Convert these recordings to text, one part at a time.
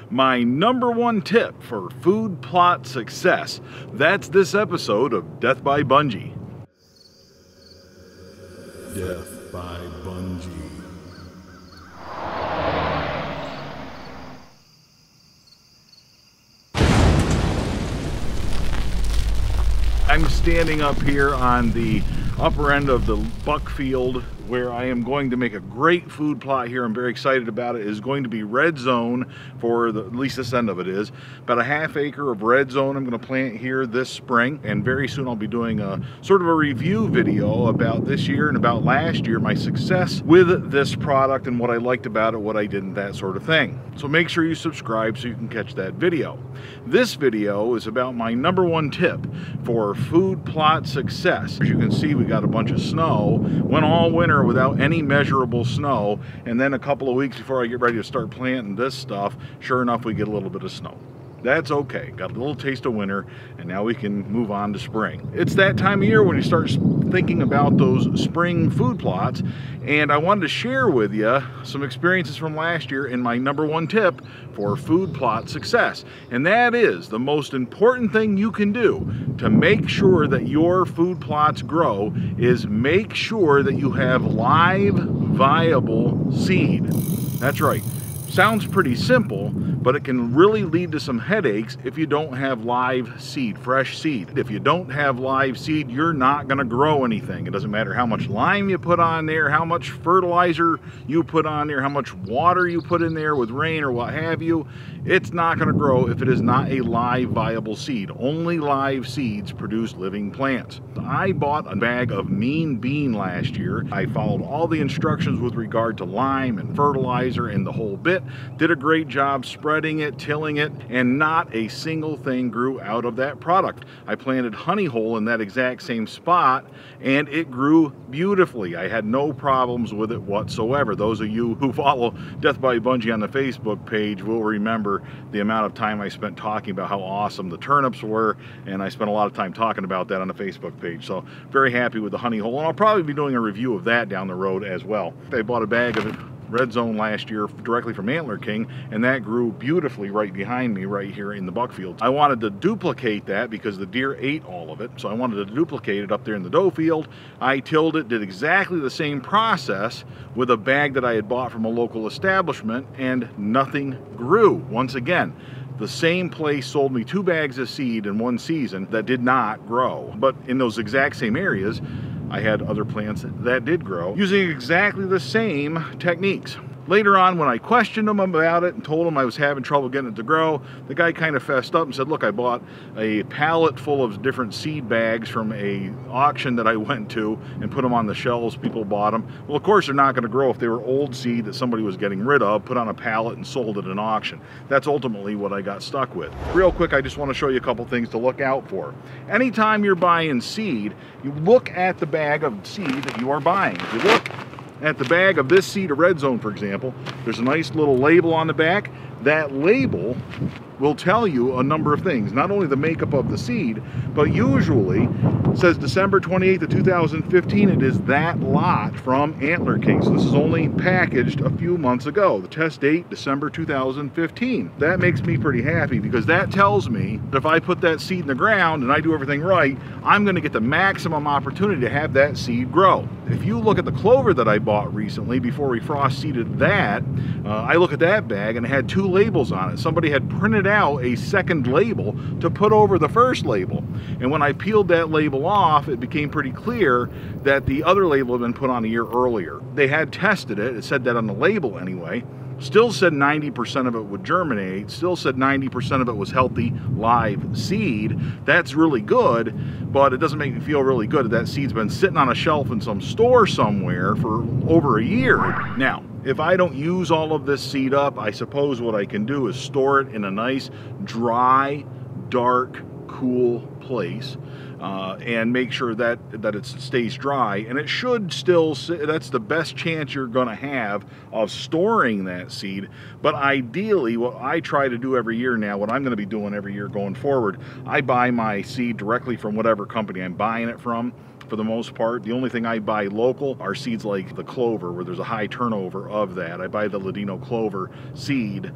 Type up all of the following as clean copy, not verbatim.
my #1 tip for food plot success. That's this episode of Death by Bunjie. Death by Bunjie. I'm standing up here on the upper end of the buck field where I am going to make a great food plot here. I'm very excited about it. It is going to be red zone for at least this end of it is. About a ½ acre of red zone I'm going to plant here this spring, and very soon I'll be doing a sort of a review video about this year and about last year, my success with this product and what I liked about it, what I didn't, that sort of thing. So make sure you subscribe so you can catch that video. This video is about my #1 tip for food plot success. As you can see, we got a bunch of snow. Went all winter without any measurable snow, and then a couple of weeks before I get ready to start planting this stuff, sure enough, we get a little bit of snow. That's okay. Got a little taste of winter, and now we can move on to spring. It's that time of year when you start thinking about those spring food plots, and I wanted to share with you some experiences from last year in my #1 tip for food plot success. And that is the most important thing you can do to make sure that your food plots grow is make sure that you have live, viable seed. That's right. Sounds pretty simple, but it can really lead to some headaches if you don't have live seed, fresh seed. If you don't have live seed, you're not going to grow anything. It doesn't matter how much lime you put on there, how much fertilizer you put on there, how much water you put in there with rain or what have you. It's not going to grow if it is not a live, viable seed. Only live seeds produce living plants. I bought a bag of mean bean last year. I followed all the instructions with regard to lime and fertilizer and the whole bit. Did a great job spreading it, tilling it, and not a single thing grew out of that product. I planted honey hole in that exact same spot, and it grew beautifully. I had no problems with it whatsoever. Those of you who follow Death by Bunjie on the Facebook page will remember the amount of time I spent talking about how awesome the turnips were, and I spent a lot of time talking about that on the Facebook page. So very happy with the honey hole, and I'll probably be doing a review of that down the road as well. I bought a bag of it red zone last year directly from Antler King, and that grew beautifully right behind me right here in the buck field. I wanted to duplicate that because the deer ate all of it, so I wanted to duplicate it up there in the doe field. I tilled it, did exactly the same process with a bag that I had bought from a local establishment, and nothing grew. Once again, the same place sold me 2 bags of seed in one season that did not grow. But in those exact same areas, I had other plants that did grow using exactly the same techniques. Later on, when I questioned him about it and told him I was having trouble getting it to grow, the guy kind of fessed up and said, look, I bought a pallet full of different seed bags from a auction that I went to and put them on the shelves. People bought them. Well, of course, they're not going to grow if they were old seed that somebody was getting rid of, put on a pallet and sold at an auction. That's ultimately what I got stuck with. Real quick, I just want to show you a couple things to look out for. Anytime you're buying seed, you look at the bag of seed that you are buying. If you look at the bag of this seed of red zone, for example, there's a nice little label on the back. That label will tell you a number of things, not only the makeup of the seed, but usually it says December 28th of 2015. It is that lot from Antler King. So this is only packaged a few months ago. The test date, December 2015. That makes me pretty happy because that tells me that if I put that seed in the ground and I do everything right, I'm going to get the maximum opportunity to have that seed grow. If you look at the clover that I bought recently before we frost seeded that, I look at that bag and it had 2 labels on it. Somebody had printed out a second label to put over the first label, and when I peeled that label off, it became pretty clear that the other label had been put on a year earlier. They had tested it, it said that on the label anyway, still said 90% of it would germinate, still said 90% of it was healthy live seed. That's really good, but it doesn't make me feel really good that that seed's been sitting on a shelf in some store somewhere for over a year. Now, if I don't use all of this seed up, I suppose what I can do is store it in a nice, dry, dark, cool place and make sure that it stays dry. And it should still, that's the best chance you're going to have of storing that seed. But ideally, what I try to do every year now, what I'm going to be doing every year going forward, I buy my seed directly from whatever company I'm buying it from. for the most part. The only thing I buy local are seeds like the clover, where there's a high turnover of that. I buy the Ladino clover seed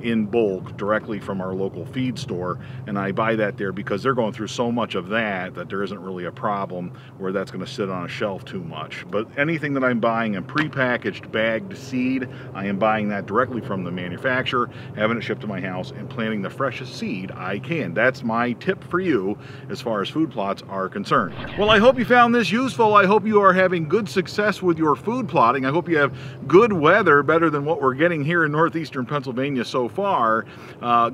in bulk directly from our local feed store, and I buy that there because they're going through so much of that there isn't really a problem where that's going to sit on a shelf too much. But anything that I'm buying in prepackaged bagged seed, I am buying that directly from the manufacturer, having it shipped to my house, and planting the freshest seed I can. That's my tip for you as far as food plots are concerned. Well, I hope you found this useful. I hope you are having good success with your food plotting. I hope you have good weather, better than what we're getting here in northeastern Pennsylvania so far.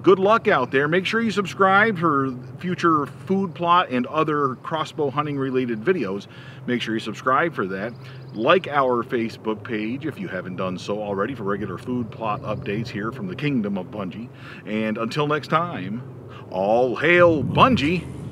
Good luck out there. Make sure you subscribe for future food plot and other crossbow hunting related videos. Make sure you subscribe for that. Like our Facebook page if you haven't done so already for regular food plot updates here from the kingdom of Bunjie. And until next time, all hail Bunjie!